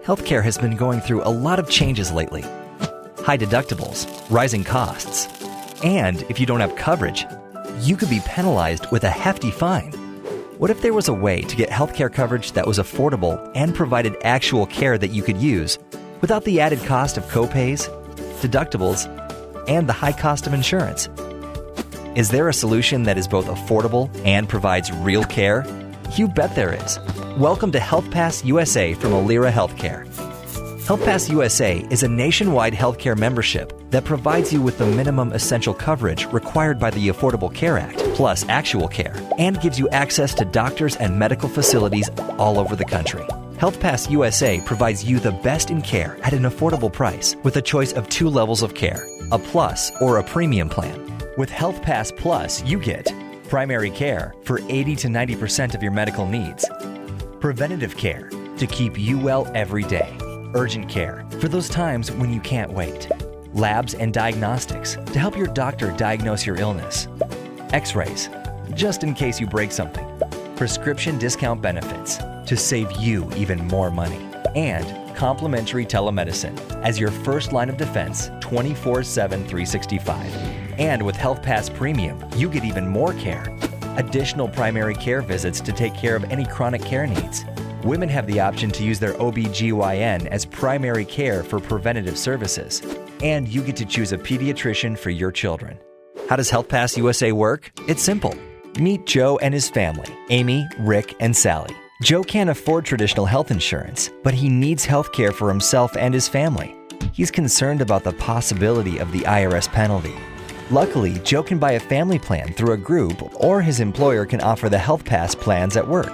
Healthcare has been going through a lot of changes lately. High deductibles, rising costs, and if you don't have coverage, you could be penalized with a hefty fine. What if there was a way to get healthcare coverage that was affordable and provided actual care that you could use without the added cost of copays, deductibles, and the high cost of insurance? Is there a solution that is both affordable and provides real care? You bet there is. Welcome to Healthpass USA from Aliera Healthcare. Healthpass USA is a nationwide healthcare membership that provides you with the minimum essential coverage required by the Affordable Care Act, plus actual care, and gives you access to doctors and medical facilities all over the country. Healthpass USA provides you the best in care at an affordable price with a choice of 2 levels of care, a plus or a premium plan. With Healthpass Plus, you get primary care for 80 to 90% of your medical needs, preventative care to keep you well every day, urgent care for those times when you can't wait, labs and diagnostics to help your doctor diagnose your illness, x-rays just in case you break something, prescription discount benefits to save you even more money, and complimentary telemedicine as your first line of defense 24/7 365. And with HealthPass Premium, you get even more care. Additional primary care visits to take care of any chronic care needs. Women have the option to use their OB/GYN as primary care for preventative services. And you get to choose a pediatrician for your children. How does HealthPass USA work? It's simple. Meet Joe and his family, Amy, Rick, and Sally. Joe can't afford traditional health insurance, but he needs health care for himself and his family. He's concerned about the possibility of the IRS penalty. Luckily, Joe can buy a family plan through a group, or his employer can offer the HealthPass plans at work.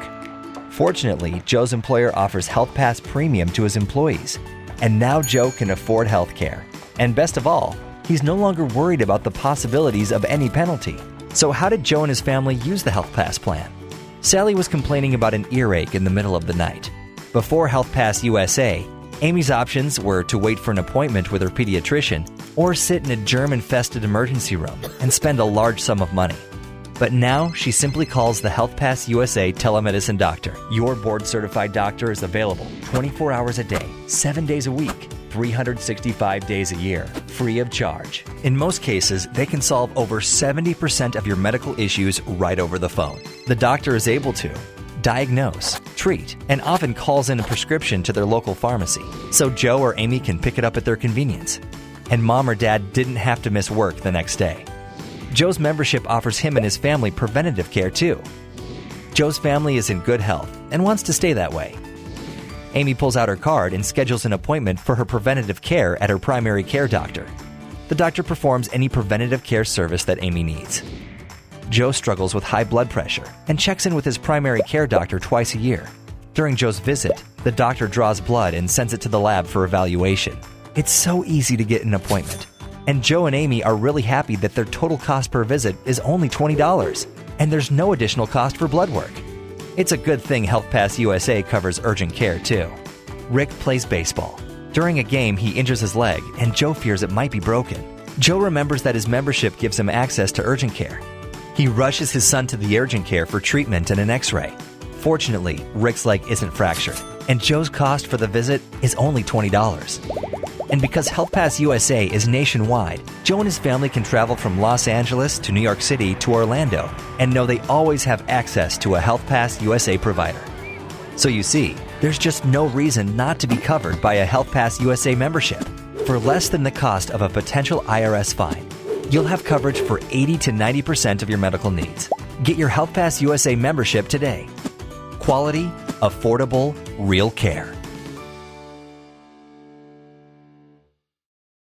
Fortunately, Joe's employer offers HealthPass Premium to his employees, and now Joe can afford health care. And best of all, he's no longer worried about the possibilities of any penalty. So how did Joe and his family use the HealthPass plan? Sally was complaining about an earache in the middle of the night. Before HealthPass USA, Amy's options were to wait for an appointment with her pediatrician or sit in a germ-infested emergency room and spend a large sum of money. But now she simply calls the HealthPass USA telemedicine doctor. Your board-certified doctor is available 24 hours a day, 7 days a week, 365 days a year, free of charge. In most cases, they can solve over 70% of your medical issues right over the phone. The doctor is able to diagnose, treat, and often calls in a prescription to their local pharmacy, so Joe or Amy can pick it up at their convenience. And mom or dad didn't have to miss work the next day. Joe's membership offers him and his family preventative care too. Joe's family is in good health and wants to stay that way. Amy pulls out her card and schedules an appointment for her preventative care at her primary care doctor. The doctor performs any preventative care service that Amy needs. Joe struggles with high blood pressure and checks in with his primary care doctor twice a year. During Joe's visit, the doctor draws blood and sends it to the lab for evaluation. It's so easy to get an appointment. And Joe and Amy are really happy that their total cost per visit is only $20, and there's no additional cost for blood work. It's a good thing HealthPass USA covers urgent care too. Rick plays baseball. During a game, he injures his leg, and Joe fears it might be broken. Joe remembers that his membership gives him access to urgent care. He rushes his son to the urgent care for treatment and an x-ray. Fortunately, Rick's leg isn't fractured, and Joe's cost for the visit is only $20. And because HealthPass USA is nationwide, Joe and his family can travel from Los Angeles to New York City to Orlando and know they always have access to a HealthPass USA provider. So you see, there's just no reason not to be covered by a HealthPass USA membership. For less than the cost of a potential IRS fine, you'll have coverage for 80 to 90% of your medical needs. Get your HealthPass USA membership today. Quality, affordable, real care.